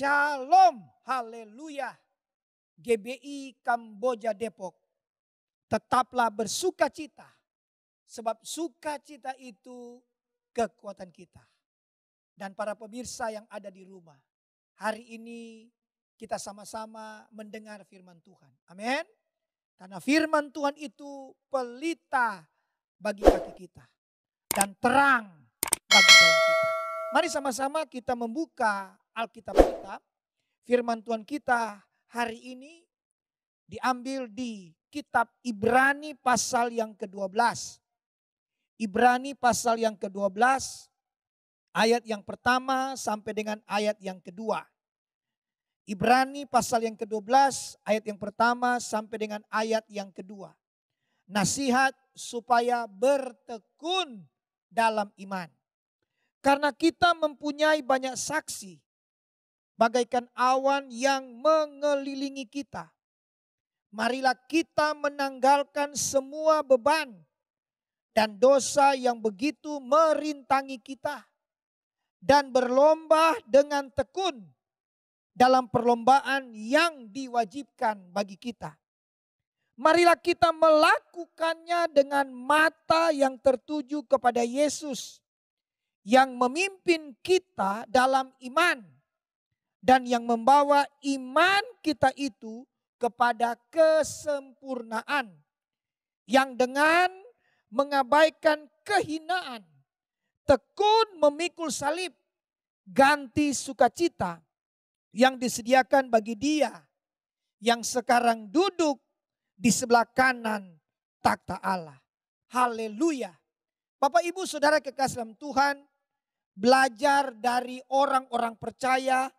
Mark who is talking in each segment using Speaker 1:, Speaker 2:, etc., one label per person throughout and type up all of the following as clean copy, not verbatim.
Speaker 1: Shalom, haleluya. GBI Kamboja Depok, tetaplah bersukacita. Sebab sukacita itu kekuatan kita. Dan para pemirsa yang ada di rumah, hari ini kita sama-sama mendengar firman Tuhan. Amin. Karena firman Tuhan itu pelita bagi kaki kita dan terang bagi jalan kita. Mari sama-sama kita membuka Alkitab kita. Firman Tuhan kita hari ini diambil di kitab Ibrani pasal yang ke-12. Ibrani pasal yang ke-12 ayat yang pertama sampai dengan ayat yang kedua. Ibrani pasal yang ke-12 ayat yang pertama sampai dengan ayat yang kedua. Nasihat supaya bertekun dalam iman. Karena kita mempunyai banyak saksi, bagaikan awan yang mengelilingi kita. Marilah kita menanggalkan semua beban dan dosa yang begitu merintangi kita. Dan berlomba dengan tekun dalam perlombaan yang diwajibkan bagi kita. Marilah kita melakukannya dengan mata yang tertuju kepada Yesus, yang memimpin kita dalam iman dan yang membawa iman kita itu kepada kesempurnaan, yang dengan mengabaikan kehinaan tekun memikul salib, ganti sukacita yang disediakan bagi Dia yang sekarang duduk di sebelah kanan takhta Allah. Haleluya. Bapak Ibu Saudara kekasih dalam Tuhan, belajar dari orang-orang percaya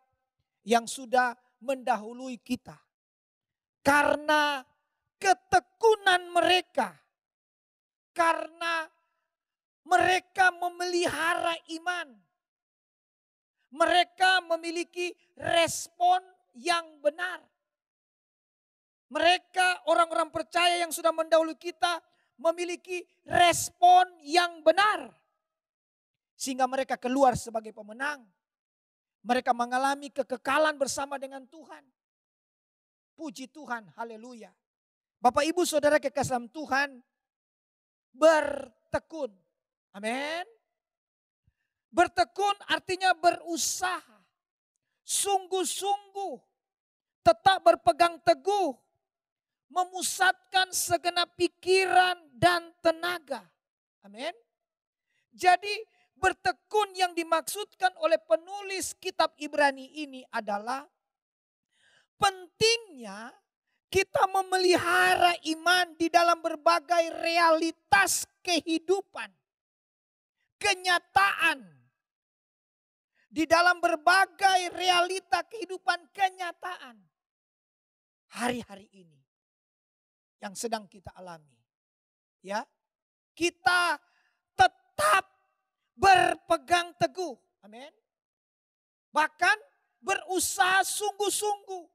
Speaker 1: yang sudah mendahului kita. Karena ketekunan mereka, karena mereka memelihara iman, mereka memiliki respon yang benar. Mereka orang-orang percaya yang sudah mendahului kita memiliki respon yang benar. Sehingga mereka keluar sebagai pemenang. Mereka mengalami kekekalan bersama dengan Tuhan. Puji Tuhan, haleluya. Bapak Ibu Saudara kekasih dalam Tuhan, bertekun. Amin. Bertekun artinya berusaha. Sungguh-sungguh. Tetap berpegang teguh. Memusatkan segenap pikiran dan tenaga. Amin. Jadi bertekun yang dimaksudkan oleh penulis kitab Ibrani ini adalah pentingnya kita memelihara iman di dalam berbagai realitas kehidupan. Kenyataan. Di dalam berbagai realita kehidupan kenyataan. Hari-hari ini. Yang sedang kita alami. Ya, kita tetap berpegang teguh. Amin. Bahkan berusaha sungguh-sungguh.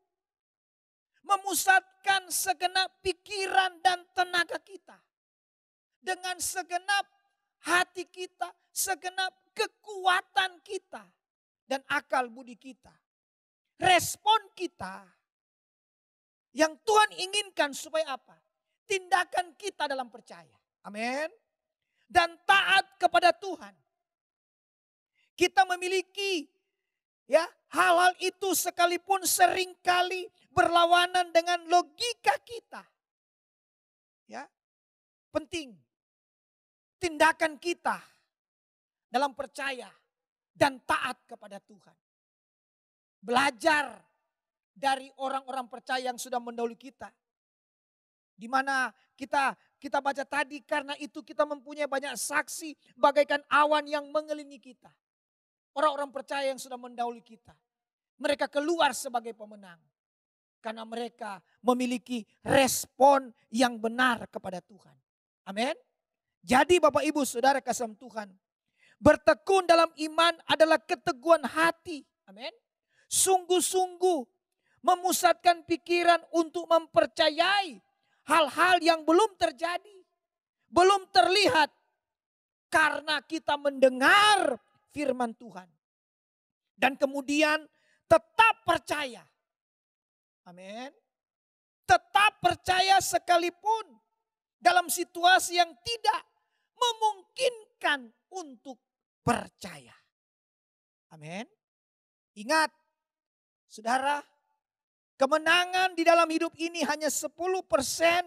Speaker 1: Memusatkan segenap pikiran dan tenaga kita. Dengan segenap hati kita, segenap kekuatan kita. Dan akal budi kita. Respon kita. Yang Tuhan inginkan supaya apa? Tindakan kita dalam percaya. Amin. Dan taat kepada Tuhan. Kita memiliki ya hal-hal itu sekalipun seringkali berlawanan dengan logika kita. Ya. Penting. Tindakan kita dalam percaya dan taat kepada Tuhan. Belajar dari orang-orang percaya yang sudah mendahului kita. Di mana kita baca tadi, karena itu kita mempunyai banyak saksi bagaikan awan yang mengelilingi kita. Orang-orang percaya yang sudah mendahului kita. Mereka keluar sebagai pemenang. Karena mereka memiliki respon yang benar kepada Tuhan. Amin. Jadi Bapak Ibu Saudara kasih Tuhan. Bertekun dalam iman adalah keteguhan hati. Amin. Sungguh-sungguh memusatkan pikiran untuk mempercayai hal-hal yang belum terjadi. Belum terlihat. Karena kita mendengar firman Tuhan. Dan kemudian tetap percaya. Amin. Tetap percaya sekalipun dalam situasi yang tidak memungkinkan untuk percaya. Amin. Ingat, saudara, kemenangan di dalam hidup ini hanya 10%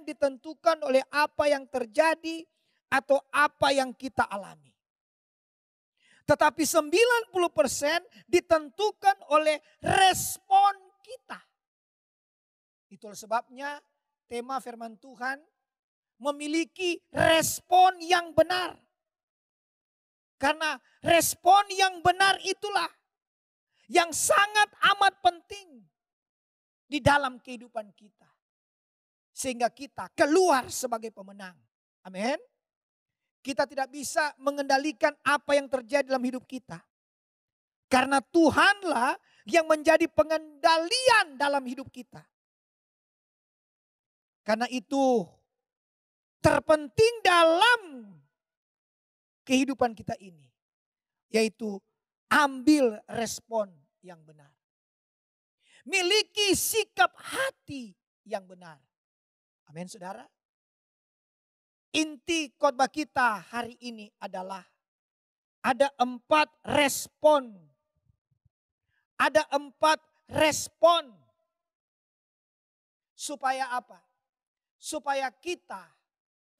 Speaker 1: ditentukan oleh apa yang terjadi atau apa yang kita alami. Tetapi 90% ditentukan oleh respon kita. Itulah sebabnya tema firman Tuhan memiliki respon yang benar. Karena respon yang benar itulah yang sangat amat penting di dalam kehidupan kita. Sehingga kita keluar sebagai pemenang. Amin. Kita tidak bisa mengendalikan apa yang terjadi dalam hidup kita. Karena Tuhanlah yang menjadi pengendalian dalam hidup kita. Karena itu terpenting dalam kehidupan kita ini. Yaitu ambil respon yang benar. Miliki sikap hati yang benar. Amin saudara. Inti khotbah kita hari ini adalah ada 4 respon. Ada 4 respon. Supaya apa? Supaya kita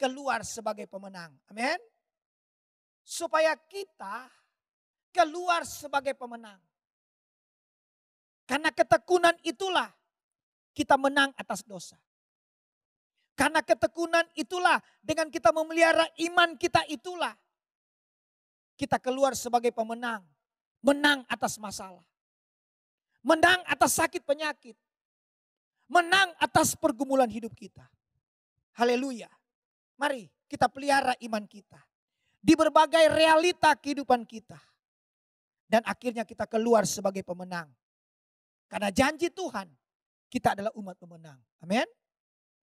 Speaker 1: keluar sebagai pemenang. Amin. Supaya kita keluar sebagai pemenang. Karena ketekunan itulah kita menang atas dosa. Karena ketekunan itulah dengan kita memelihara iman kita itulah kita keluar sebagai pemenang. Menang atas masalah. Menang atas sakit penyakit. Menang atas pergumulan hidup kita. Haleluya. Mari kita pelihara iman kita. Di berbagai realita kehidupan kita. Dan akhirnya kita keluar sebagai pemenang. Karena janji Tuhan, kita adalah umat pemenang. Amin.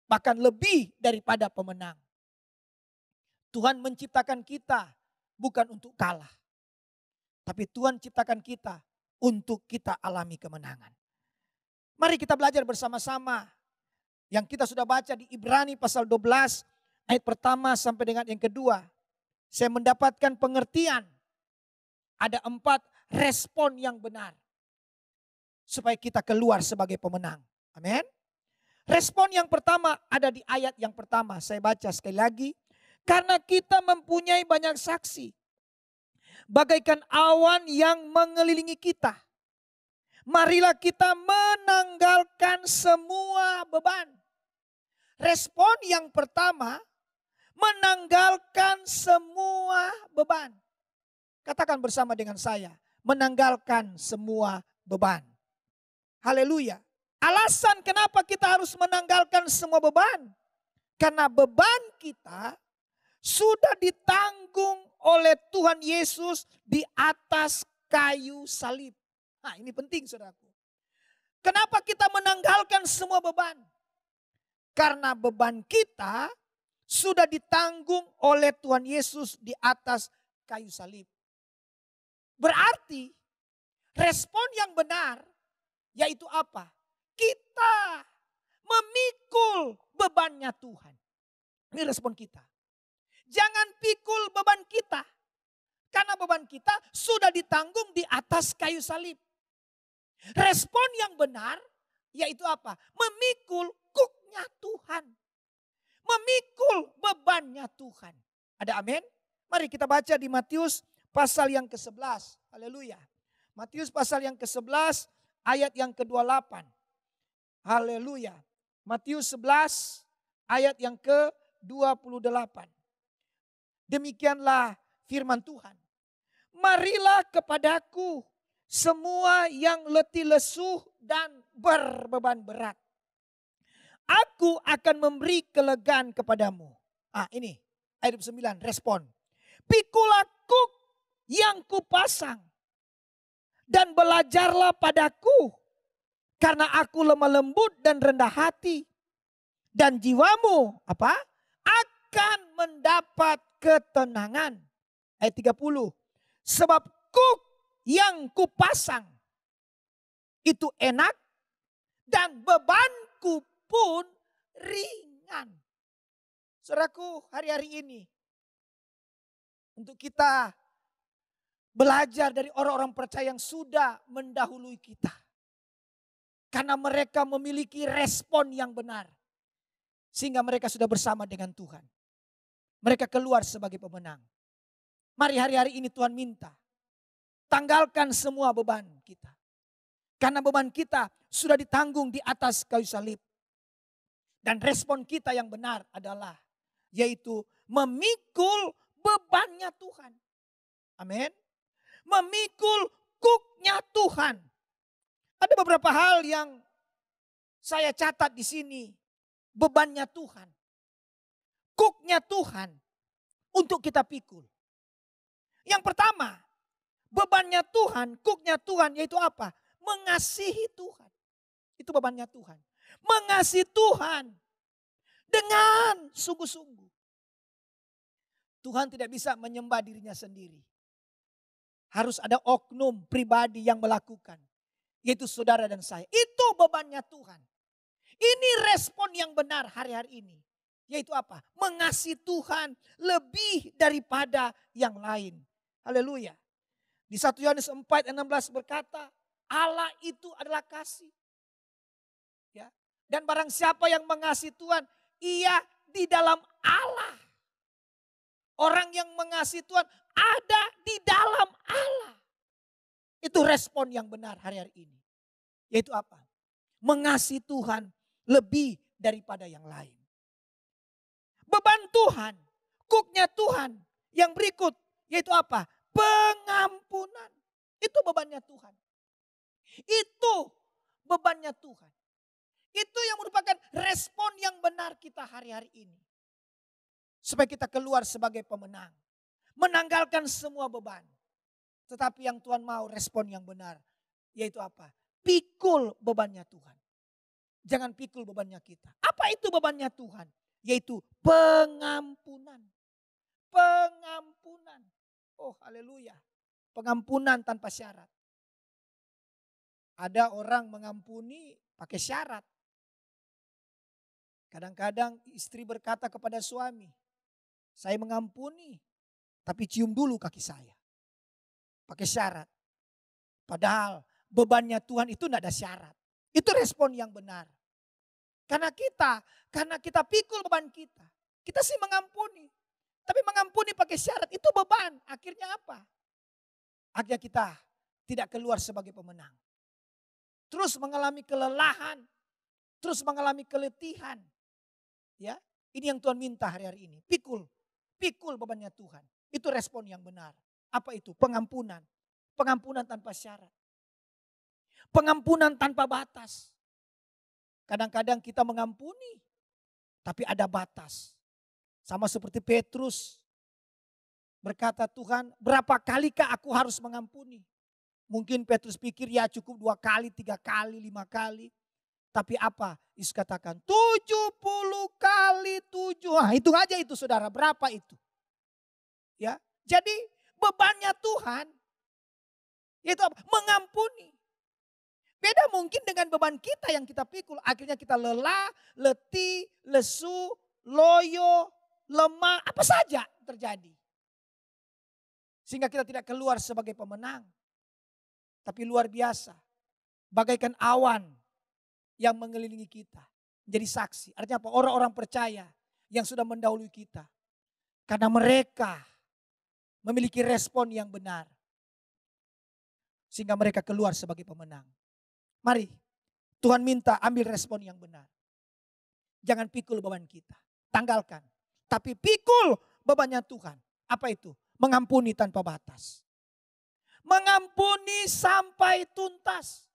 Speaker 1: Bahkan lebih daripada pemenang. Tuhan menciptakan kita bukan untuk kalah. Tapi Tuhan ciptakan kita untuk kita alami kemenangan. Mari kita belajar bersama-sama. Yang kita sudah baca di Ibrani pasal 12 ayat pertama sampai dengan yang kedua. Saya mendapatkan pengertian. Ada 4 respon yang benar. Supaya kita keluar sebagai pemenang. Amin. Respon yang pertama ada di ayat yang pertama. Saya baca sekali lagi. Karena kita mempunyai banyak saksi. Bagaikan awan yang mengelilingi kita. Marilah kita menanggalkan semua beban. Respon yang pertama, menanggalkan semua beban. Katakan bersama dengan saya, menanggalkan semua beban. Haleluya. Alasan kenapa kita harus menanggalkan semua beban? Karena beban kita sudah ditanggung oleh Tuhan Yesus di atas kayu salib. Nah, ini penting saudaraku. Kenapa kita menanggalkan semua beban? Karena beban kita sudah ditanggung oleh Tuhan Yesus di atas kayu salib. Berarti respon yang benar yaitu apa? Kita memikul bebannya Tuhan. Ini respon kita. Jangan pikul beban kita. Karena beban kita sudah ditanggung di atas kayu salib. Respon yang benar yaitu apa? Memikul kuknya Tuhan. Memikul bebannya Tuhan. Ada amin? Mari kita baca di Matius pasal yang ke-11. Haleluya. Matius pasal yang ke-11 ayat yang ke-28. Haleluya. Matius 11 ayat yang ke-28. Demikianlah firman Tuhan. Marilah kepadaku semua yang letih lesuh dan berbeban berat. Aku akan memberi kelegaan kepadamu. Ini ayat 9 respon. Pikulah kuk yang kupasang dan belajarlah padaku. Karena aku lemah lembut dan rendah hati. Dan jiwamu akan mendapat ketenangan. Ayat 30. Sebab kuk yang kupasang itu enak dan bebanku pun ringan. Saudaraku, hari-hari ini untuk kita belajar dari orang-orang percaya yang sudah mendahului kita. Karena mereka memiliki respon yang benar. Sehingga mereka sudah bersama dengan Tuhan. Mereka keluar sebagai pemenang. Mari hari-hari ini Tuhan minta. Tanggalkan semua beban kita. Karena beban kita sudah ditanggung di atas kayu salib. Dan respon kita yang benar adalah yaitu memikul bebannya Tuhan. Amin. Memikul kuknya Tuhan. Ada beberapa hal yang saya catat di sini. Bebannya Tuhan. Kuknya Tuhan untuk kita pikul. Yang pertama, bebannya Tuhan, kuknya Tuhan yaitu apa? Mengasihi Tuhan. Itu bebannya Tuhan. Mengasihi Tuhan dengan sungguh-sungguh. Tuhan tidak bisa menyembah dirinya sendiri. Harus ada oknum pribadi yang melakukan. Yaitu saudara dan saya. Itu bebannya Tuhan. Ini respon yang benar hari-hari ini. Yaitu apa? Mengasihi Tuhan lebih daripada yang lain. Haleluya. Di 1 Yohanes 4:16 berkata, Allah itu adalah kasih. Ya. Dan barang siapa yang mengasihi Tuhan, ia di dalam Allah. Orang yang mengasihi Tuhan ada di dalam Allah. Itu respon yang benar hari-hari ini. Yaitu apa? Mengasihi Tuhan lebih daripada yang lain. Beban Tuhan, kuknya Tuhan yang berikut yaitu apa? Pengampunan. Itu bebannya Tuhan. Itu bebannya Tuhan. Itu yang merupakan respon yang benar kita hari-hari ini. Supaya kita keluar sebagai pemenang. Menanggalkan semua beban. Tetapi yang Tuhan mau respon yang benar. Yaitu apa? Pikul bebannya Tuhan. Jangan pikul bebannya kita. Apa itu bebannya Tuhan? Yaitu pengampunan. Pengampunan. Oh haleluya. Pengampunan tanpa syarat. Ada orang mengampuni pakai syarat. Kadang-kadang istri berkata kepada suami, saya mengampuni, tapi cium dulu kaki saya. Pakai syarat. Padahal bebannya Tuhan itu tidak ada syarat. Itu respon yang benar. Karena kita pikul beban kita. Kita sih mengampuni. Tapi mengampuni pakai syarat itu beban. Akhirnya apa? Akhirnya kita tidak keluar sebagai pemenang. Terus mengalami kelelahan. Terus mengalami keletihan. Ya, ini yang Tuhan minta hari-hari ini. Pikul bebannya Tuhan. Itu respon yang benar. Apa itu? Pengampunan. Pengampunan tanpa syarat. Pengampunan tanpa batas. Kadang-kadang kita mengampuni, tapi ada batas. Sama seperti Petrus berkata, Tuhan berapa kalikah aku harus mengampuni? Mungkin Petrus pikir ya cukup 2 kali, 3 kali, 5 kali. Tapi apa? Yesus katakan 70 kali 7. Nah, hitung aja itu saudara, berapa itu? Ya, jadi bebannya Tuhan yaitu apa? Mengampuni. Beda mungkin dengan beban kita yang kita pikul. Akhirnya kita lelah, letih, lesu, loyo, lemah, apa saja terjadi. Sehingga kita tidak keluar sebagai pemenang. Tapi luar biasa. Bagaikan awan yang mengelilingi kita. Menjadi saksi. Artinya apa? Orang-orang percaya yang sudah mendahului kita. Karena mereka memiliki respon yang benar. Sehingga mereka keluar sebagai pemenang. Mari Tuhan minta ambil respon yang benar. Jangan pikul beban kita. Tanggalkan. Tapi pikul bebannya Tuhan. Apa itu? Mengampuni tanpa batas. Mengampuni sampai tuntas.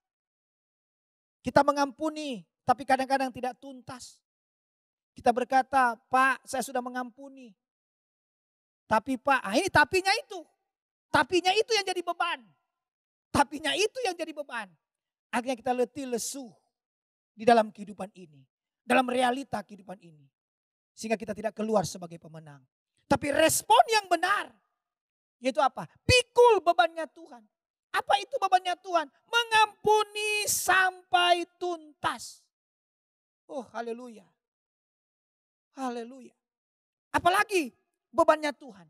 Speaker 1: Kita mengampuni tapi kadang-kadang tidak tuntas. Kita berkata, Pak saya sudah mengampuni. Tapi Pak, ini tapinya itu. Tapinya itu yang jadi beban. Tapinya itu yang jadi beban. Akhirnya kita letih lesu di dalam kehidupan ini. Dalam realita kehidupan ini. Sehingga kita tidak keluar sebagai pemenang. Tapi respon yang benar. Yaitu apa? Pikul bebannya Tuhan. Apa itu bebannya Tuhan? Mengampuni sampai tuntas. Oh, haleluya. Haleluya. Apalagi bebannya Tuhan?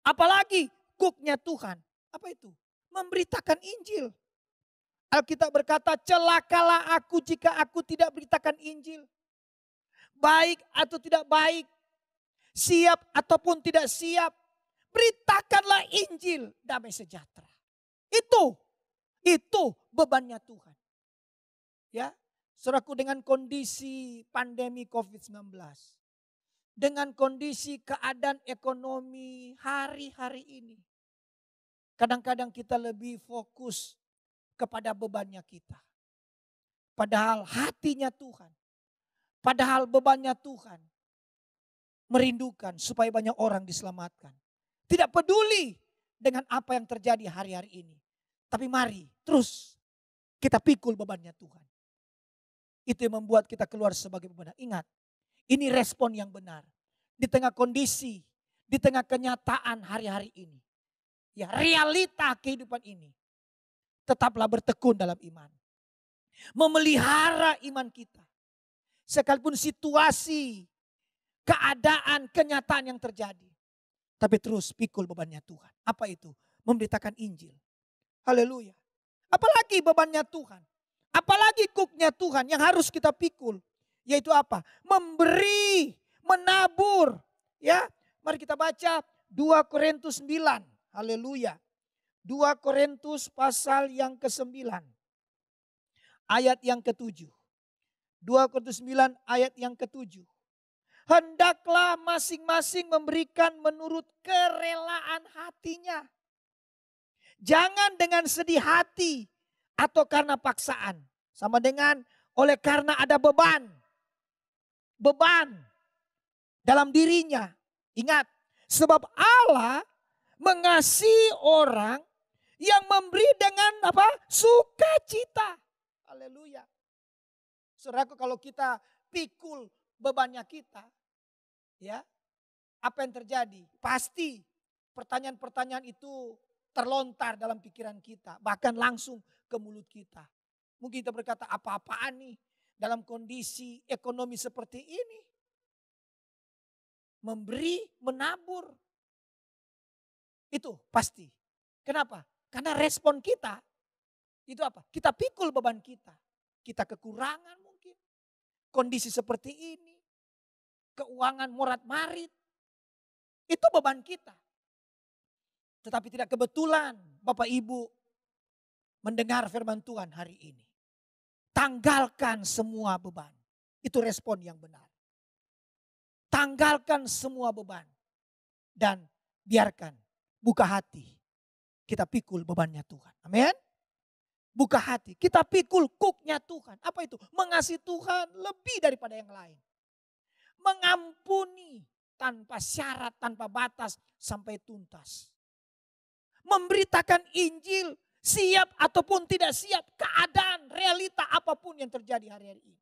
Speaker 1: Apalagi cooknya Tuhan? Apa itu? Memberitakan Injil. Alkitab berkata, celakalah aku jika aku tidak beritakan Injil. Baik atau tidak baik, siap ataupun tidak siap, beritakanlah Injil, damai sejahtera. Itu bebannya Tuhan. Ya, saudaraku, dengan kondisi pandemi COVID-19, dengan kondisi keadaan ekonomi hari-hari ini, kadang-kadang kita lebih fokus kepada bebannya kita. Padahal hatinya Tuhan, padahal bebannya Tuhan merindukan supaya banyak orang diselamatkan. Tidak peduli dengan apa yang terjadi hari-hari ini. Tapi mari terus kita pikul bebannya Tuhan. Itu yang membuat kita keluar sebagai beban. Ingat, ini respon yang benar. Di tengah kondisi, di tengah kenyataan hari-hari ini. Ya, realita kehidupan ini. Tetaplah bertekun dalam iman. Memelihara iman kita. Sekalipun situasi, keadaan, kenyataan yang terjadi. Tapi terus pikul bebannya Tuhan. Apa itu? Memberitakan Injil. Haleluya. Apalagi bebannya Tuhan. Apalagi cooknya Tuhan yang harus kita pikul. Yaitu apa? Memberi, menabur. Ya, mari kita baca 2 Korintus 9. Haleluya. 2 Korintus pasal yang ke-9. Ayat yang ke-7. 2 Korintus 9 ayat yang ke-7. Hendaklah masing-masing memberikan menurut kerelaan hatinya. Jangan dengan sedih hati atau karena paksaan. Sama dengan oleh karena ada beban. Beban dalam dirinya. Ingat, sebab Allah mengasihi orang yang memberi dengan apa? Sukacita. Haleluya. Saudaraku, kalau kita pikul bebannya kita, ya, apa yang terjadi? Pasti pertanyaan-pertanyaan itu terlontar dalam pikiran kita, bahkan langsung ke mulut kita. Mungkin kita berkata, apa-apaan nih dalam kondisi ekonomi seperti ini? Memberi, menabur. Itu pasti. Kenapa? Karena respon kita itu apa? Kita pikul beban kita. Kita kekurangan mungkin. Kondisi seperti ini. Keuangan morat-marit. Itu beban kita. Tetapi tidak kebetulan Bapak Ibu mendengar firman Tuhan hari ini. Tanggalkan semua beban. Itu respon yang benar. Tanggalkan semua beban. Dan biarkan, buka hati. Kita pikul bebannya Tuhan. Amin. Buka hati. Kita pikul cooknya Tuhan. Apa itu? Mengasihi Tuhan lebih daripada yang lain. Mengampuni tanpa syarat, tanpa batas sampai tuntas. Memberitakan Injil siap ataupun tidak siap. Keadaan, realita apapun yang terjadi hari-hari ini.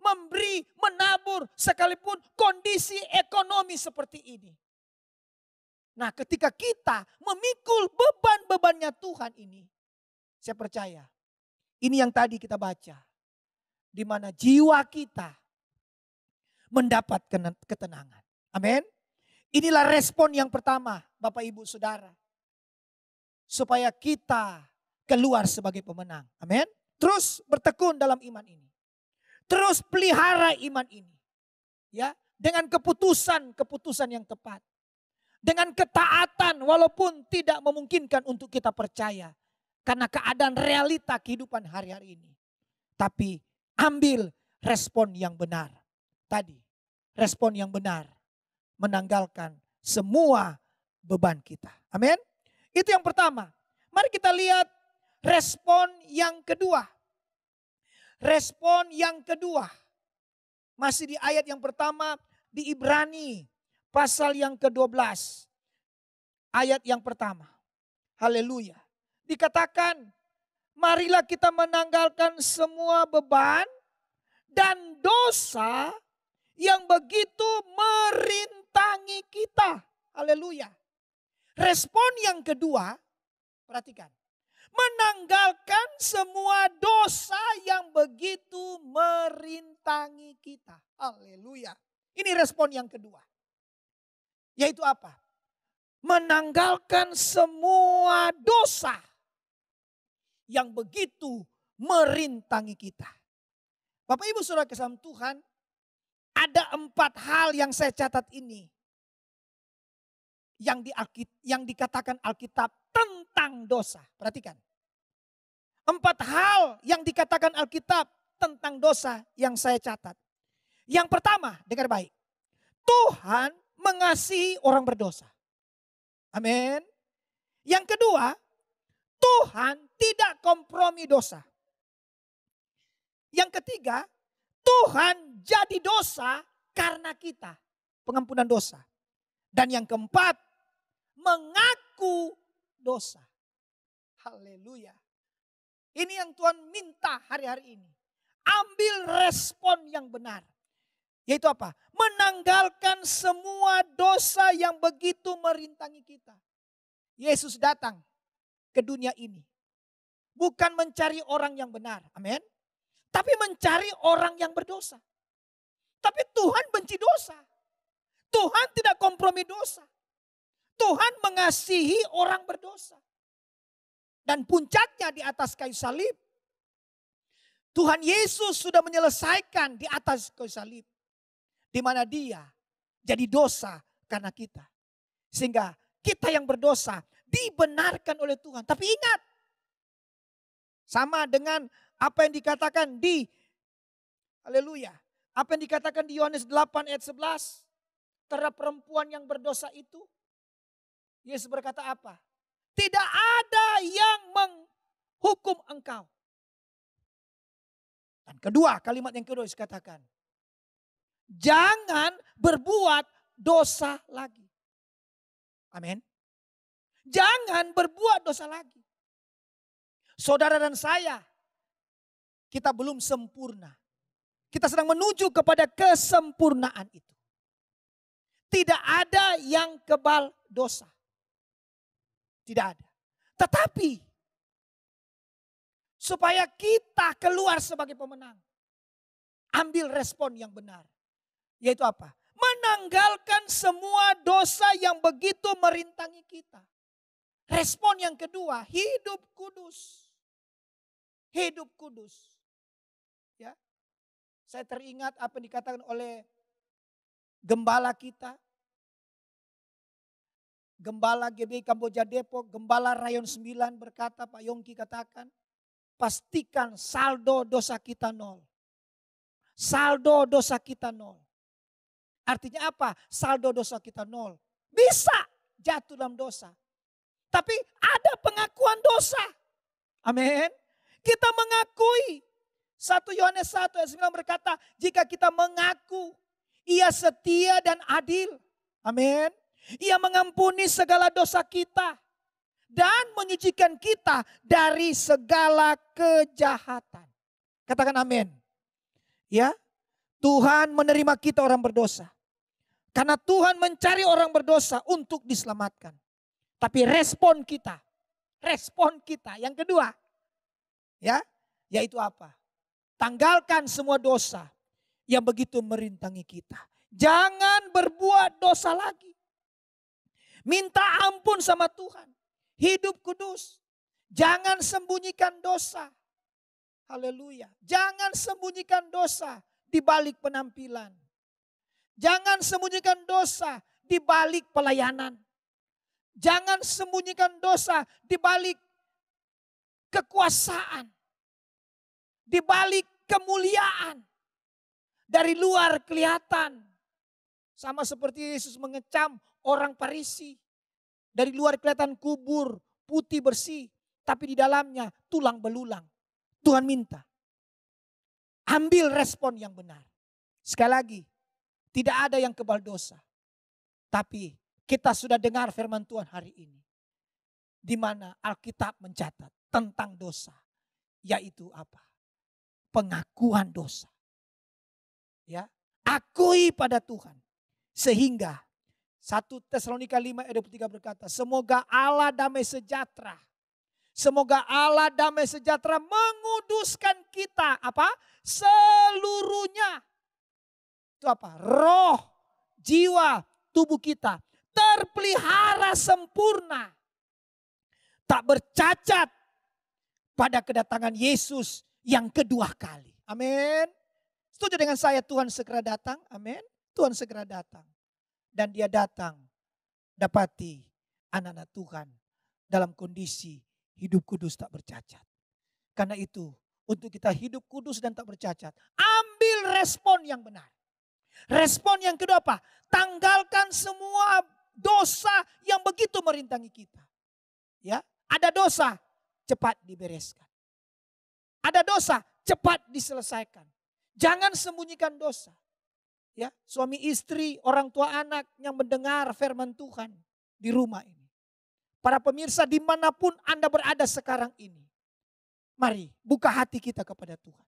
Speaker 1: Memberi, menabur sekalipun kondisi ekonomi seperti ini. Nah, ketika kita memikul beban-bebannya Tuhan ini. Saya percaya, ini yang tadi kita baca. Di mana jiwa kita mendapat ketenangan. Amin. Inilah respon yang pertama, Bapak Ibu Saudara. Supaya kita keluar sebagai pemenang. Amin. Terus bertekun dalam iman ini. Terus pelihara iman ini. Ya, dengan keputusan yang tepat. Dengan ketaatan walaupun tidak memungkinkan untuk kita percaya. Karena keadaan realita kehidupan hari-hari ini. Tapi ambil respon yang benar. Tadi respon yang benar menanggalkan semua beban kita. Amin. Itu yang pertama. Mari kita lihat respon yang kedua. Respon yang kedua. Masih di ayat yang pertama di Ibrani pasal yang ke-12. Ayat yang pertama. Haleluya. Dikatakan, marilah kita menanggalkan semua beban dan dosa yang begitu merintangi kita. Haleluya. Respon yang kedua, Perhatikan. Menanggalkan semua dosa yang begitu merintangi kita. Haleluya. Ini respon yang kedua. Yaitu apa? Menanggalkan semua dosa yang begitu merintangi kita. Bapak Ibu Saudara kasih Tuhan, ada 4 hal yang saya catat ini. Yang dikatakan Alkitab tentang dosa. Perhatikan. 4 hal yang dikatakan Alkitab tentang dosa yang saya catat. Yang pertama, dengar baik. Tuhan mengasihi orang berdosa. Amin. Yang kedua, Tuhan tidak kompromi dosa. Yang ketiga, Tuhan jadi dosa karena kita. Pengampunan dosa. Dan yang keempat, mengaku dosa. Haleluya. Ini yang Tuhan minta hari-hari ini. Ambil respon yang benar. Yaitu apa? Menanggalkan semua dosa yang begitu merintangi kita. Yesus datang ke dunia ini. Bukan mencari orang yang benar. Amin. Tapi mencari orang yang berdosa. Tapi Tuhan benci dosa. Tuhan tidak kompromi dosa. Tuhan mengasihi orang berdosa. Dan puncaknya di atas kayu salib. Tuhan Yesus sudah menyelesaikan di atas kayu salib. Di mana dia jadi dosa karena kita. Sehingga kita yang berdosa dibenarkan oleh Tuhan. Tapi ingat. Sama dengan apa yang dikatakan di haleluya. Apa yang dikatakan di Yohanes 8 ayat 11. Terhadap perempuan yang berdosa itu. Yesus berkata apa? Tidak ada yang menghukum engkau. Dan kedua, kalimat yang kedua dikatakan. Jangan berbuat dosa lagi. Amin. Jangan berbuat dosa lagi. Saudara dan saya, kita belum sempurna. Kita sedang menuju kepada kesempurnaan itu. Tidak ada yang kebal dosa. Tidak ada. Tetapi supaya kita keluar sebagai pemenang. Ambil respon yang benar. Yaitu apa? Menanggalkan semua dosa yang begitu merintangi kita. Respon yang kedua, hidup kudus. Hidup kudus. Ya. Saya teringat apa yang dikatakan oleh gembala kita. Gembala GBI Kamboja Depok, Gembala Rayon 9 berkata, Pak Yongki katakan, pastikan saldo dosa kita 0. Saldo dosa kita 0. Artinya apa? Saldo dosa kita 0. Bisa jatuh dalam dosa. Tapi ada pengakuan dosa. Amin. Kita mengakui. 1 Yohanes 1 ayat 9 berkata, jika kita mengaku, ia setia dan adil. Amin. Ia mengampuni segala dosa kita dan menyucikan kita dari segala kejahatan. Katakan amin. Ya, Tuhan menerima kita orang berdosa. Karena Tuhan mencari orang berdosa untuk diselamatkan. Tapi respon kita yang kedua, ya, yaitu apa? Tanggalkan semua dosa yang begitu merintangi kita. Jangan berbuat dosa lagi. Minta ampun sama Tuhan. Hidup kudus. Jangan sembunyikan dosa. Haleluya. Jangan sembunyikan dosa di balik penampilan. Jangan sembunyikan dosa di balik pelayanan. Jangan sembunyikan dosa di balik kekuasaan. Di balik kemuliaan. Dari luar kelihatan. Sama seperti Yesus mengecam orang Farisi. Dari luar kelihatan kubur, putih bersih. Tapi di dalamnya tulang belulang. Tuhan minta. Ambil respon yang benar. Sekali lagi, tidak ada yang kebal dosa. Tapi kita sudah dengar firman Tuhan hari ini. Di mana Alkitab mencatat tentang dosa. Yaitu apa? Pengakuan dosa. Ya, akui pada Tuhan. Sehingga 1 Tesalonika 5 ayat 23 berkata, semoga Allah damai sejahtera Semoga Allah damai sejahtera menguduskan kita. Apa? Seluruhnya. Itu apa? Roh, jiwa, tubuh kita. Terpelihara sempurna. Tak bercacat pada kedatangan Yesus yang kedua kali. Amin. Setuju dengan saya, Tuhan segera datang? Amin. Tuhan segera datang. Dan dia datang dapati anak-anak Tuhan dalam kondisi hidup kudus tak bercacat. Karena itu untuk kita hidup kudus dan tak bercacat, ambil respon yang benar. Respon yang kedua apa? Tanggalkan semua dosa yang begitu merintangi kita. Ya, ada dosa, cepat dibereskan. Ada dosa, cepat diselesaikan. Jangan sembunyikan dosa. Ya, suami istri, orang tua anak yang mendengar firman Tuhan di rumah ini. Para pemirsa dimanapun Anda berada sekarang ini. Mari buka hati kita kepada Tuhan.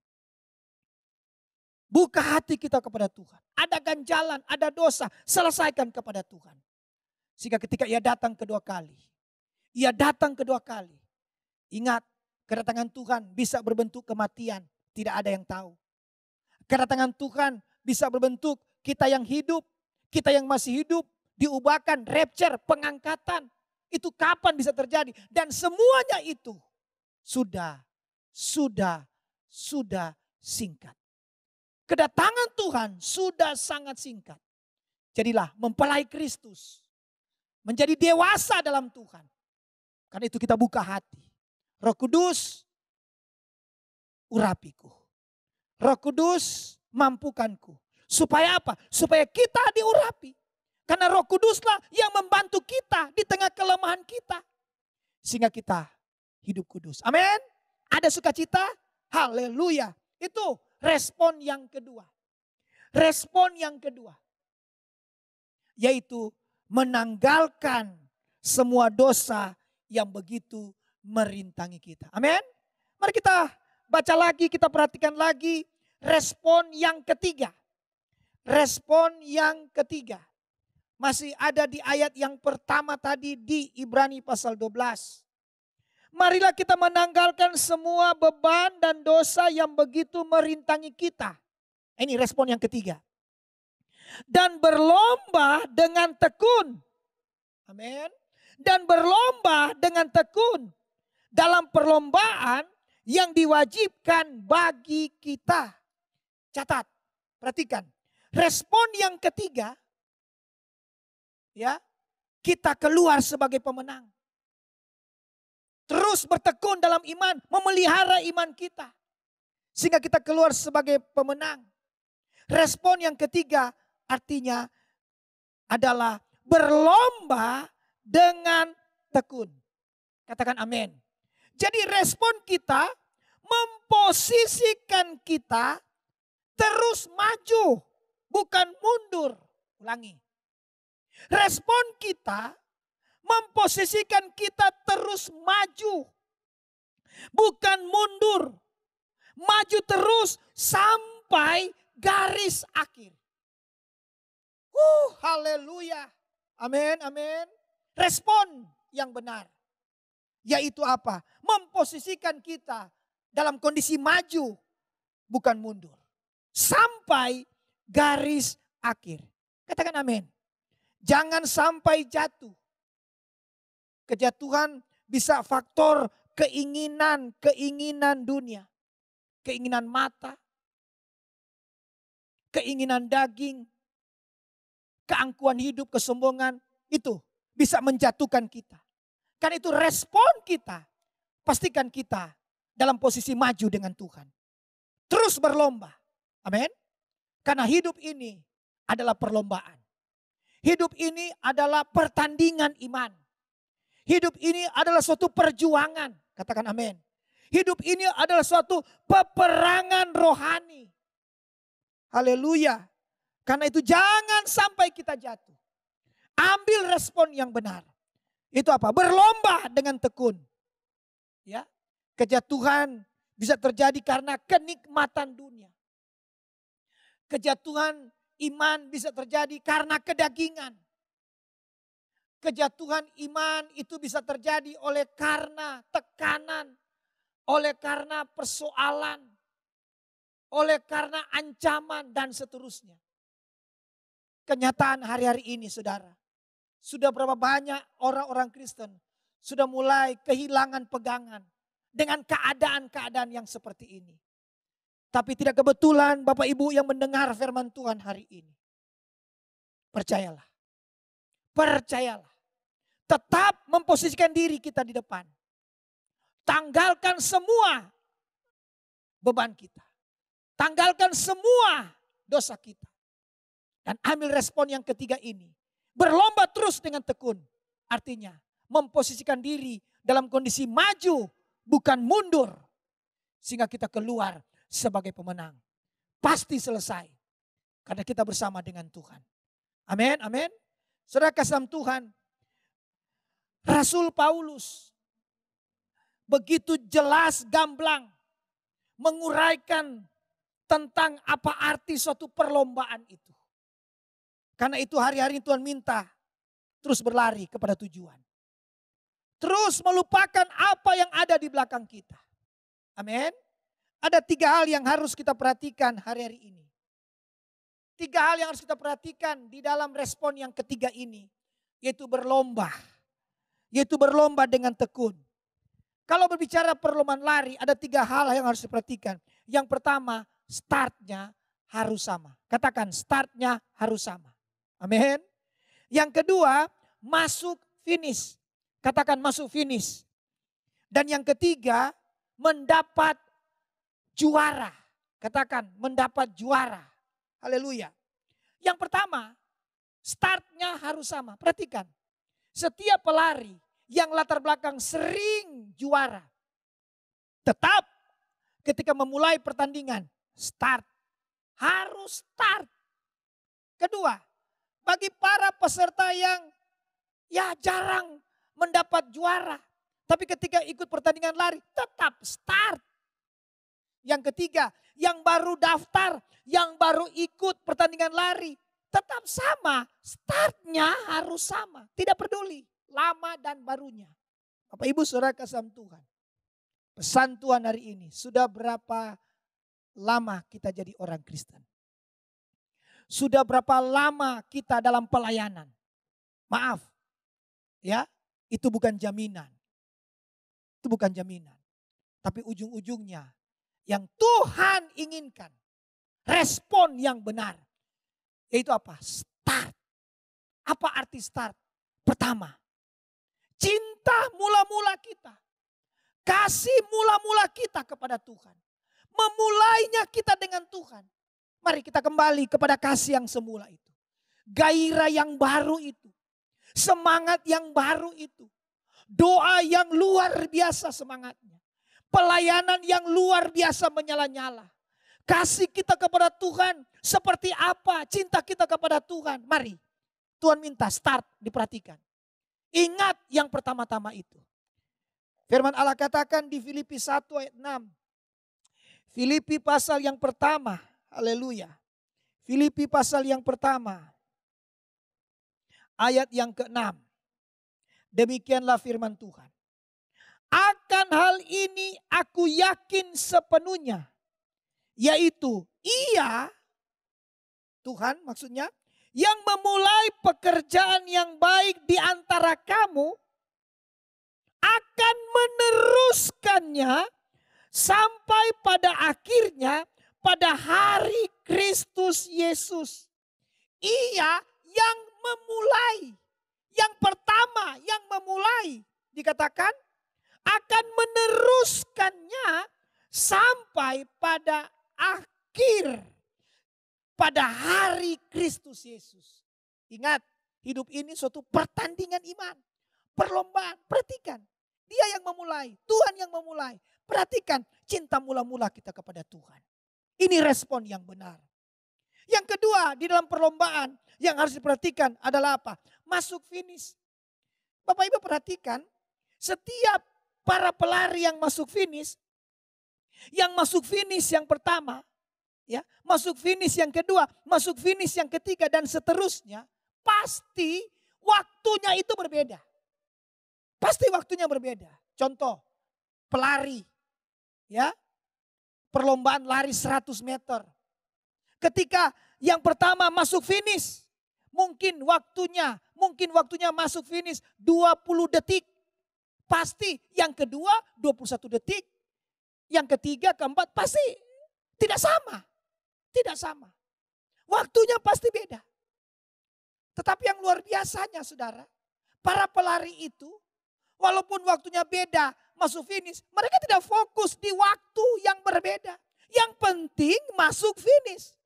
Speaker 1: Buka hati kita kepada Tuhan. Ada ganjalan, ada dosa, selesaikan kepada Tuhan. Sehingga ketika ia datang kedua kali. Ia datang kedua kali. Ingat, kedatangan Tuhan bisa berbentuk kematian. Tidak ada yang tahu. Kedatangan Tuhan bisa berbentuk kita yang hidup. Kita yang masih hidup. Diubahkan, rapture, pengangkatan. Itu kapan bisa terjadi. Dan semuanya itu sudah singkat. Kedatangan Tuhan sudah sangat singkat. Jadilah mempelai Kristus. Menjadi dewasa dalam Tuhan. Karena itu kita buka hati. Roh Kudus, urapiku. Roh Kudus, mampukanku. Supaya apa? Supaya kita diurapi. Karena Roh Kuduslah yang membantu kita di tengah kelemahan kita. Sehingga kita hidup kudus. Amin. Ada sukacita? Haleluya. Itu respon yang kedua. Respon yang kedua. Yaitu menanggalkan semua dosa yang begitu merintangi kita. Amin. Mari kita baca lagi, kita perhatikan lagi respon yang ketiga. Respon yang ketiga. Masih ada di ayat yang pertama tadi di Ibrani pasal 12. Marilah kita menanggalkan semua beban dan dosa yang begitu merintangi kita. Ini respon yang ketiga. Dan berlomba dengan tekun. Amin. Dan berlomba dengan tekun. Dalam perlombaan yang diwajibkan bagi kita. Catat, perhatikan. Respon yang ketiga. Ya, kita keluar sebagai pemenang. Terus bertekun dalam iman, memelihara iman kita. Sehingga kita keluar sebagai pemenang. Respon yang ketiga artinya adalah berlomba dengan tekun. Katakan amin. Jadi respon kita memposisikan kita terus maju, bukan mundur. Ulangi. Respon kita memposisikan kita terus maju. Bukan mundur. Maju terus sampai garis akhir. Haleluya. Amin, amin. Respon yang benar. Yaitu apa? Memposisikan kita dalam kondisi maju. Bukan mundur. Sampai garis akhir. Katakan amin. Jangan sampai jatuh. Kejatuhan bisa faktor keinginan dunia. Keinginan mata. Keinginan daging. Keangkuhan hidup, kesombongan. Itu bisa menjatuhkan kita. Karena itu respon kita. Pastikan kita dalam posisi maju dengan Tuhan. Terus berlomba. Amin. Karena hidup ini adalah perlombaan. Hidup ini adalah pertandingan iman. Hidup ini adalah suatu perjuangan. Katakan amin. Hidup ini adalah suatu peperangan rohani. Haleluya. Karena itu jangan sampai kita jatuh. Ambil respon yang benar. Itu apa? Berlomba dengan tekun. Ya. Kejatuhan bisa terjadi karena kenikmatan dunia. Kejatuhan iman bisa terjadi karena kedagingan. Kejatuhan iman itu bisa terjadi oleh karena tekanan, oleh karena persoalan, oleh karena ancaman dan seterusnya. Kenyataan hari-hari ini saudara, sudah berapa banyak orang-orang Kristen sudah mulai kehilangan pegangan dengan keadaan-keadaan yang seperti ini. Tapi tidak kebetulan Bapak Ibu yang mendengar firman Tuhan hari ini. Percayalah, percayalah. Tetap memposisikan diri kita di depan. Tanggalkan semua beban kita. Tanggalkan semua dosa kita. Dan ambil respon yang ketiga ini. Berlomba terus dengan tekun. Artinya memposisikan diri dalam kondisi maju bukan mundur. Sehingga kita keluar sebagai pemenang. Pasti selesai. Karena kita bersama dengan Tuhan. Amin, amin. Saudara kasih Tuhan. Rasul Paulus begitu jelas gamblang menguraikan tentang apa arti suatu perlombaan itu. Karena itu hari-hari Tuhan minta terus berlari kepada tujuan. Terus melupakan apa yang ada di belakang kita. Amin. Ada 3 hal yang harus kita perhatikan hari-hari ini. 3 hal yang harus kita perhatikan di dalam respon yang ketiga ini. Yaitu berlomba. Yaitu berlomba dengan tekun. Kalau berbicara perlombaan lari ada 3 hal yang harus diperhatikan. Yang pertama startnya harus sama. Katakan startnya harus sama. Amin. Yang kedua masuk finish. Katakan masuk finish. Dan yang ketiga mendapat juara. Katakan mendapat juara. Haleluya. Yang pertama startnya harus sama. Perhatikan. Setiap pelari yang latar belakang sering juara. Tetap ketika memulai pertandingan start. Harus start. Kedua, bagi para peserta yang jarang mendapat juara. Tapi ketika ikut pertandingan lari tetap start. Yang ketiga, yang baru daftar, yang baru ikut pertandingan lari. Tetap sama, startnya harus sama. Tidak peduli lama dan barunya. Bapak Ibu Saudara kasih Tuhan. Pesan Tuhan hari ini, sudah berapa lama kita jadi orang Kristen? Sudah berapa lama kita dalam pelayanan? Maaf, ya, itu bukan jaminan. Itu bukan jaminan. Tapi ujung-ujungnya yang Tuhan inginkan, respon yang benar. Yaitu apa? Start. Apa arti start? Pertama, cinta mula-mula kita. Kasih mula-mula kita kepada Tuhan. Memulainya kita dengan Tuhan. Mari kita kembali kepada kasih yang semula itu. Gairah yang baru itu. Semangat yang baru itu. Doa yang luar biasa semangatnya. Pelayanan yang luar biasa menyala-nyala. Kasih kita kepada Tuhan seperti apa cinta kita kepada Tuhan. Mari Tuhan minta start diperhatikan. Ingat yang pertama-tama itu. Firman Allah katakan di Filipi 1 ayat 6. Filipi pasal yang pertama. Haleluya. Filipi pasal yang pertama. Ayat yang ke-6. Demikianlah firman Tuhan. Akan hal ini aku yakin sepenuhnya. Yaitu Ia, Tuhan maksudnya, yang memulai pekerjaan yang baik di antara kamu akan meneruskannya sampai pada akhirnya pada hari Kristus Yesus. Ia yang memulai, yang pertama yang memulai dikatakan akan meneruskannya sampai pada akhir pada hari Kristus Yesus. Ingat, hidup ini suatu pertandingan iman, perlombaan. Perhatikan, Dia yang memulai, Tuhan yang memulai. Perhatikan cinta mula-mula kita kepada Tuhan. Ini respon yang benar. Yang kedua, di dalam perlombaan yang harus diperhatikan adalah apa? Masuk finish. Bapak Ibu perhatikan, setiap para pelari yang masuk finish yang pertama, ya, masuk finish yang kedua, masuk finish yang ketiga dan seterusnya, pasti waktunya itu berbeda. Pasti waktunya berbeda. Contoh, pelari, ya, perlombaan lari 100 meter. Ketika yang pertama masuk finish, mungkin waktunya masuk finish 20 detik. Pasti yang kedua 21 detik. Yang ketiga, keempat pasti tidak sama. Tidak sama. Waktunya pasti beda. Tetapi yang luar biasanya saudara, para pelari itu walaupun waktunya beda masuk finish, mereka tidak fokus di waktu yang berbeda. Yang penting masuk finish.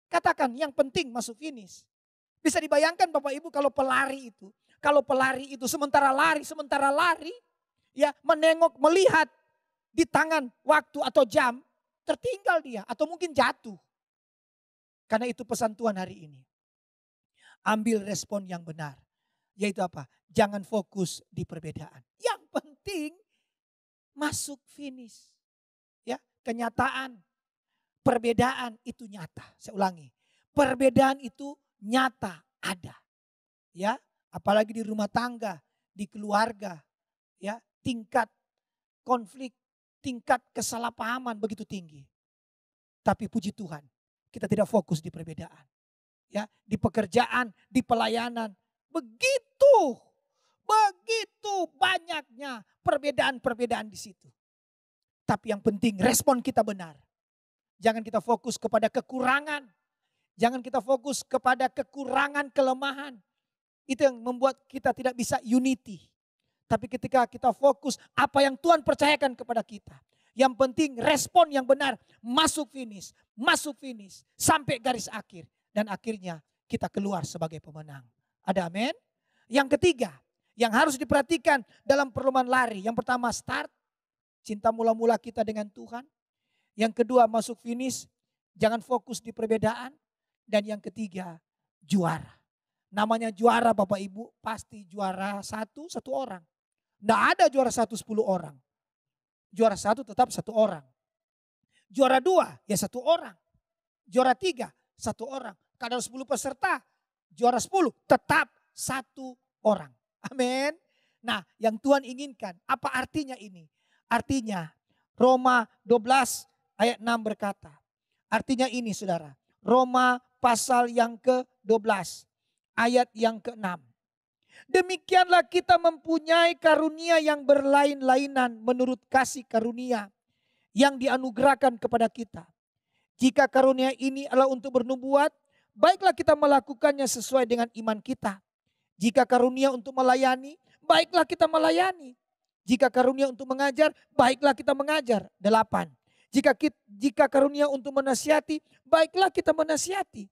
Speaker 1: Katakan yang penting masuk finish. Bisa dibayangkan Bapak Ibu kalau pelari itu sementara lari, ya menengok, melihat di tangan waktu atau jam, tertinggal dia atau mungkin jatuh. Karena itu pesan Tuhan hari ini. Ambil respon yang benar. Yaitu apa? Jangan fokus di perbedaan. Yang penting masuk finish. Ya, kenyataan. Perbedaan itu nyata. Saya ulangi. Perbedaan itu nyata ada. Ya, apalagi di rumah tangga, di keluarga, ya, tingkat konflik, tingkat kesalahpahaman begitu tinggi. Tapi puji Tuhan, kita tidak fokus di perbedaan. Ya, di pekerjaan, di pelayanan, begitu banyaknya perbedaan-perbedaan di situ. Tapi yang penting respon kita benar. Jangan kita fokus kepada kekurangan. Jangan kita fokus kepada kekurangan, kelemahan. Itu yang membuat kita tidak bisa unity. Tapi ketika kita fokus apa yang Tuhan percayakan kepada kita. Yang penting respon yang benar, masuk finish, sampai garis akhir. Dan akhirnya kita keluar sebagai pemenang. Ada amin? Yang ketiga, yang harus diperhatikan dalam perlombaan lari. Yang pertama start, cinta mula-mula kita dengan Tuhan. Yang kedua masuk finish, jangan fokus di perbedaan. Dan yang ketiga juara. Namanya juara Bapak Ibu pasti juara satu orang. Tidak ada juara 10 orang. Juara 1 tetap 1 orang. Juara 2 ya 1 orang. Juara 3 1 orang. Kalau 10 peserta juara 10 tetap 1 orang. Amin. Nah yang Tuhan inginkan apa artinya ini? Artinya Roma 12 ayat 6 berkata. Artinya ini saudara. Roma pasal yang ke-12 ayat yang ke-6. Demikianlah kita mempunyai karunia yang berlain-lainan menurut kasih karunia yang dianugerahkan kepada kita. Jika karunia ini adalah untuk bernubuat, baiklah kita melakukannya sesuai dengan iman kita. Jika karunia untuk melayani, baiklah kita melayani. Jika karunia untuk mengajar, baiklah kita mengajar. 8. Jika karunia untuk menasihati, baiklah kita menasihati.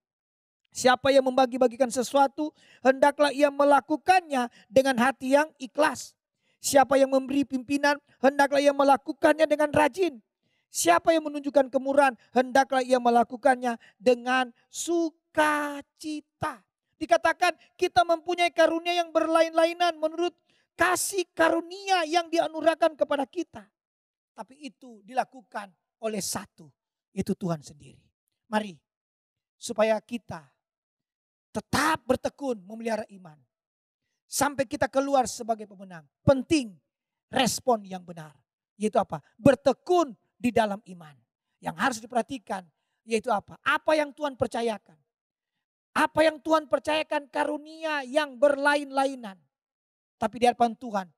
Speaker 1: Siapa yang membagi-bagikan sesuatu, hendaklah ia melakukannya dengan hati yang ikhlas. Siapa yang memberi pimpinan, hendaklah ia melakukannya dengan rajin. Siapa yang menunjukkan kemurahan, hendaklah ia melakukannya dengan sukacita. Dikatakan kita mempunyai karunia yang berlain-lainan menurut kasih karunia yang dianugerahkan kepada kita. Tapi itu dilakukan oleh satu, itu Tuhan sendiri. Mari, supaya kita tetap bertekun memelihara iman. Sampai kita keluar sebagai pemenang. Penting respon yang benar. Yaitu apa? Bertekun di dalam iman. Yang harus diperhatikan yaitu apa? Apa yang Tuhan percayakan. Apa yang Tuhan percayakan karunia yang berlain-lainan. Tapi di hadapan Tuhan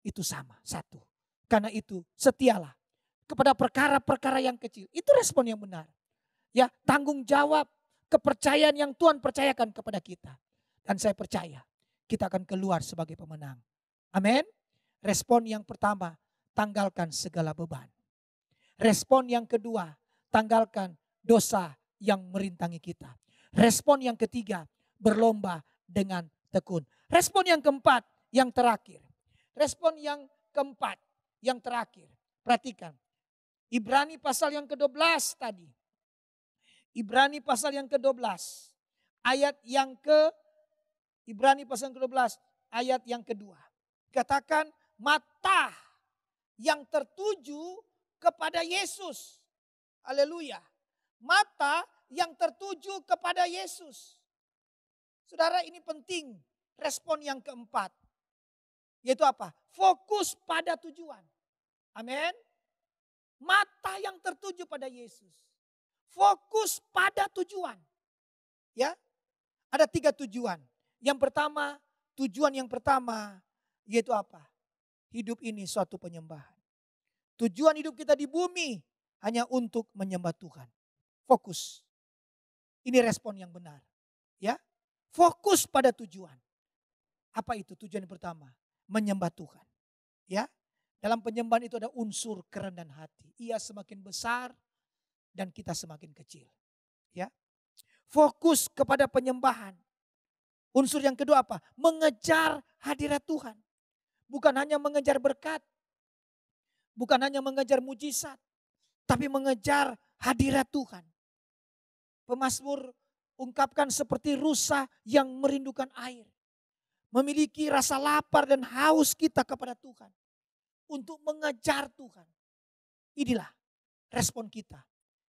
Speaker 1: itu sama, satu. Karena itu setialah kepada perkara-perkara yang kecil. Itu respon yang benar. Ya, tanggung jawab, kepercayaan yang Tuhan percayakan kepada kita. Dan saya percaya kita akan keluar sebagai pemenang. Amin. Respon yang pertama, tanggalkan segala beban. Respon yang kedua, tanggalkan dosa yang merintangi kita. Respon yang ketiga, berlomba dengan tekun. Respon yang keempat, yang terakhir. Respon yang keempat, yang terakhir. Perhatikan. Ibrani pasal yang ke-12 tadi. Ibrani pasal yang ke-12. Ibrani pasal yang ke-12 ayat yang kedua. Katakan mata yang tertuju kepada Yesus. Haleluya. Mata yang tertuju kepada Yesus. Saudara ini penting. respon yang keempat. Yaitu apa? Fokus pada tujuan. Amin. Mata yang tertuju pada Yesus. Fokus pada tujuan. Ya, ada 3 tujuan. Tujuan yang pertama yaitu apa? Hidup ini suatu penyembahan. Tujuan hidup kita di bumi hanya untuk menyembah Tuhan. Fokus. Ini respon yang benar. Ya, fokus pada tujuan. Apa itu tujuan yang pertama? Menyembah Tuhan. Ya, dalam penyembahan itu ada unsur kerendahan hati. Ia semakin besar dan kita semakin kecil. Ya, fokus kepada penyembahan. Unsur yang kedua apa? Mengejar hadirat Tuhan. Bukan hanya mengejar berkat. Bukan hanya mengejar mujizat. Tapi mengejar hadirat Tuhan. Pemazmur ungkapkan seperti rusa yang merindukan air. Memiliki rasa lapar dan haus kita kepada Tuhan. Untuk mengejar Tuhan. Inilah respon kita.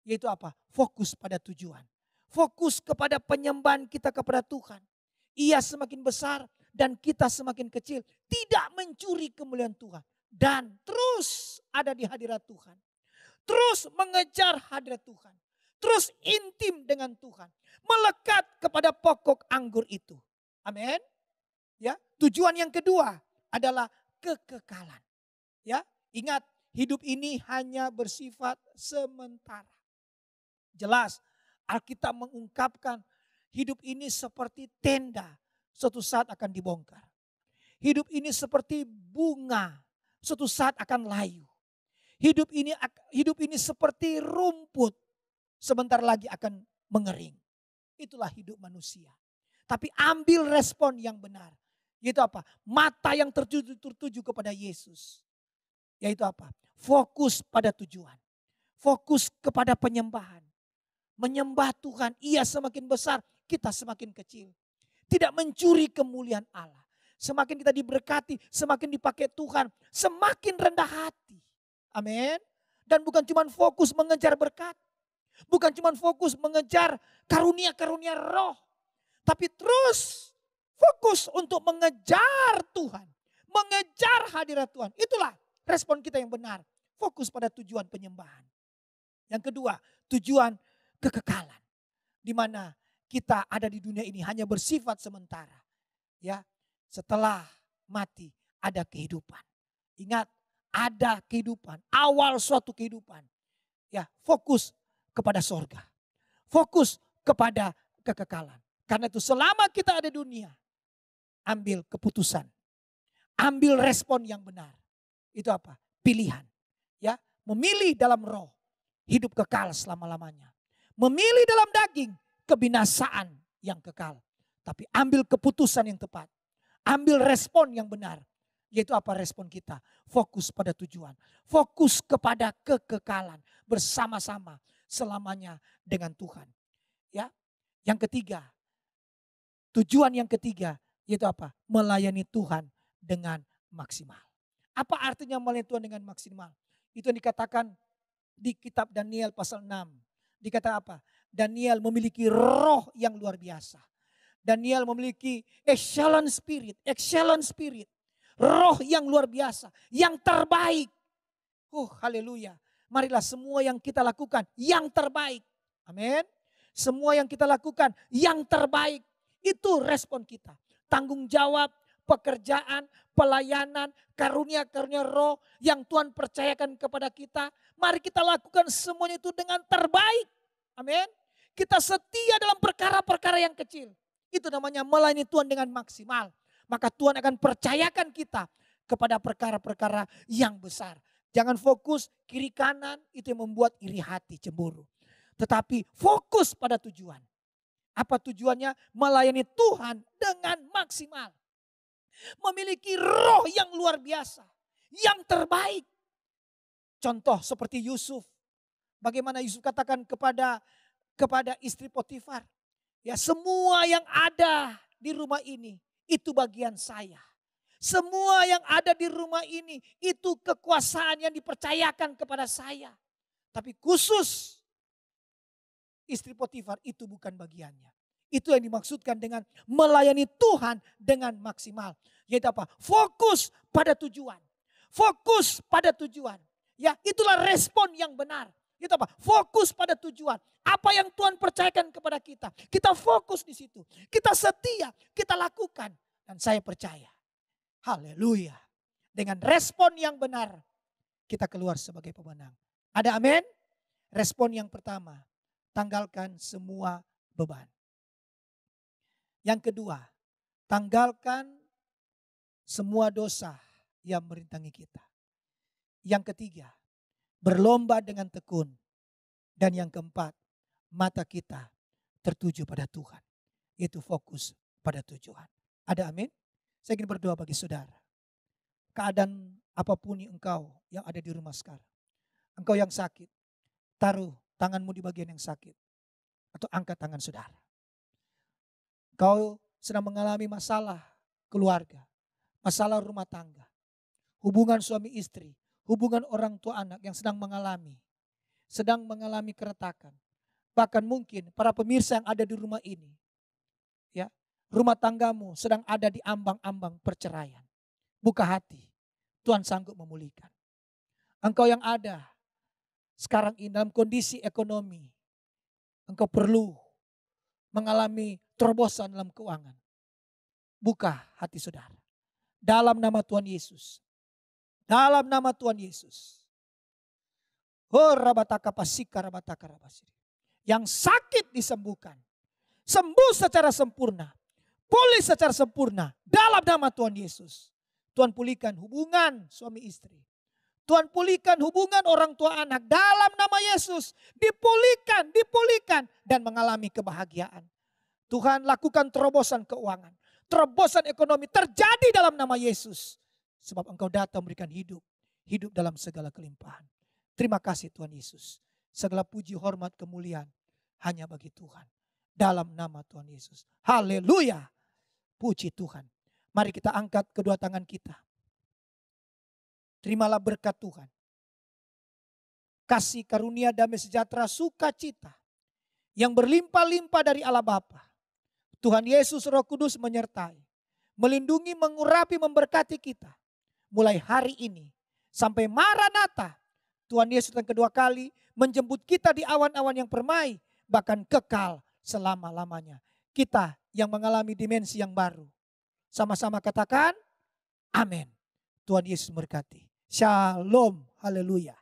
Speaker 1: Yaitu apa? Fokus pada tujuan. Fokus kepada penyembahan kita kepada Tuhan. Ia semakin besar dan kita semakin kecil. Tidak mencuri kemuliaan Tuhan. Dan terus ada di hadirat Tuhan. Terus mengejar hadirat Tuhan. Terus intim dengan Tuhan. Melekat kepada pokok anggur itu. Amin. Ya, tujuan yang kedua adalah kekekalan. Ya, ingat hidup ini hanya bersifat sementara. Jelas Alkitab mengungkapkan hidup ini seperti tenda, suatu saat akan dibongkar. Hidup ini seperti bunga, suatu saat akan layu. Hidup ini seperti rumput, sebentar lagi akan mengering. Itulah hidup manusia. Tapi ambil respon yang benar. Yaitu apa? Mata yang tertuju kepada Yesus. Yaitu apa? Fokus pada tujuan. Fokus kepada penyembahan. Menyembah Tuhan, ia semakin besar, kita semakin kecil. Tidak mencuri kemuliaan Allah. Semakin kita diberkati, semakin dipakai Tuhan, semakin rendah hati. Amin. Dan bukan cuma fokus mengejar berkat. Bukan cuma fokus mengejar karunia-karunia roh. Tapi terus fokus untuk mengejar Tuhan. Mengejar hadirat Tuhan. Itulah respon kita yang benar. Fokus pada tujuan penyembahan. Yang kedua, tujuan kekekalan. Di mana kita ada di dunia ini hanya bersifat sementara. Ya, setelah mati ada kehidupan. Ingat, ada kehidupan, awal suatu kehidupan. Ya, fokus kepada sorga. Fokus kepada kekekalan. Karena itu selama kita ada di dunia, ambil keputusan. Ambil respon yang benar. Itu apa? Pilihan. Ya, memilih dalam roh, hidup kekal selama-lamanya. Memilih dalam daging, kebinasaan yang kekal. Tapi ambil keputusan yang tepat. Ambil respon yang benar. Yaitu apa respon kita? Fokus pada tujuan. Fokus kepada kekekalan. Bersama-sama selamanya dengan Tuhan. Ya. Yang ketiga. Tujuan yang ketiga. Yaitu apa? Melayani Tuhan dengan maksimal. Apa artinya melayani Tuhan dengan maksimal? Itu yang dikatakan di kitab Daniel pasal 6. Dikata apa? Daniel memiliki roh yang luar biasa. Daniel memiliki excellent spirit. Roh yang luar biasa, yang terbaik. Haleluya. Marilah semua yang kita lakukan yang terbaik. Amin. Semua yang kita lakukan yang terbaik. Itu respon kita. Tanggung jawab, pekerjaan, pelayanan, karunia-karunia roh yang Tuhan percayakan kepada kita. Mari kita lakukan semuanya itu dengan terbaik. Amin. Kita setia dalam perkara-perkara yang kecil. Itu namanya melayani Tuhan dengan maksimal. Maka Tuhan akan percayakan kita kepada perkara-perkara yang besar. Jangan fokus kiri kanan, itu yang membuat iri hati, cemburu. Tetapi fokus pada tujuan. Apa tujuannya? Melayani Tuhan dengan maksimal. Memiliki roh yang luar biasa. Yang terbaik. Contoh seperti Yusuf. Bagaimana Yusuf katakan kepada istri Potifar. Ya, semua yang ada di rumah ini itu bagian saya. Semua yang ada di rumah ini itu kekuasaan yang dipercayakan kepada saya. Tapi khusus istri Potifar itu bukan bagiannya. Itu yang dimaksudkan dengan melayani Tuhan dengan maksimal. Yaitu apa? Fokus pada tujuan. Fokus pada tujuan. Ya, itulah respon yang benar. Itu apa? Fokus pada tujuan. Apa yang Tuhan percayakan kepada kita. Kita fokus di situ. Kita setia, kita lakukan. Dan saya percaya. Haleluya. Dengan respon yang benar, kita keluar sebagai pemenang. Ada amin? Respon yang pertama, tanggalkan semua beban. Yang kedua, tanggalkan semua dosa yang merintangi kita. Yang ketiga, berlomba dengan tekun. Dan yang keempat, mata kita tertuju pada Tuhan. Itu fokus pada tujuan. Ada amin? Saya ingin berdoa bagi saudara. Keadaan apapun engkau yang ada di rumah sekarang. Engkau yang sakit, taruh tanganmu di bagian yang sakit. Atau angkat tangan saudara. Engkau sedang mengalami masalah keluarga. Masalah rumah tangga. Hubungan suami istri. Hubungan orang tua anak yang sedang mengalami keretakan. Bahkan mungkin para pemirsa yang ada di rumah ini, ya, rumah tanggamu sedang ada di ambang-ambang perceraian. Buka hati, Tuhan sanggup memulihkan. Engkau yang ada sekarang ini dalam kondisi ekonomi, engkau perlu mengalami terobosan dalam keuangan. Buka hati saudara. Dalam nama Tuhan Yesus. Dalam nama Tuhan Yesus. Oh, rabataka pasika rabataka rabasiri. Yang sakit disembuhkan. Sembuh secara sempurna. Pulih secara sempurna. Dalam nama Tuhan Yesus. Tuhan pulihkan hubungan suami istri. Tuhan pulihkan hubungan orang tua anak. Dalam nama Yesus. Dipulihkan. Dan mengalami kebahagiaan. Tuhan lakukan terobosan keuangan. Terobosan ekonomi terjadi dalam nama Yesus. Sebab engkau datang memberikan hidup. Hidup dalam segala kelimpahan. Terima kasih Tuhan Yesus. Segala puji, hormat, kemuliaan hanya bagi Tuhan. Dalam nama Tuhan Yesus. Haleluya. Puji Tuhan. Mari kita angkat kedua tangan kita. Terimalah berkat Tuhan. Kasih karunia damai sejahtera sukacita. Yang berlimpah-limpah dari Allah Bapa. Tuhan Yesus Roh Kudus menyertai. Melindungi, mengurapi, memberkati kita. Mulai hari ini sampai Maranatha, Tuhan Yesus yang kedua kali menjemput kita di awan-awan yang permai, bahkan kekal selama-lamanya. Kita yang mengalami dimensi yang baru. Sama-sama katakan, amin. Tuhan Yesus memberkati. Shalom, haleluya.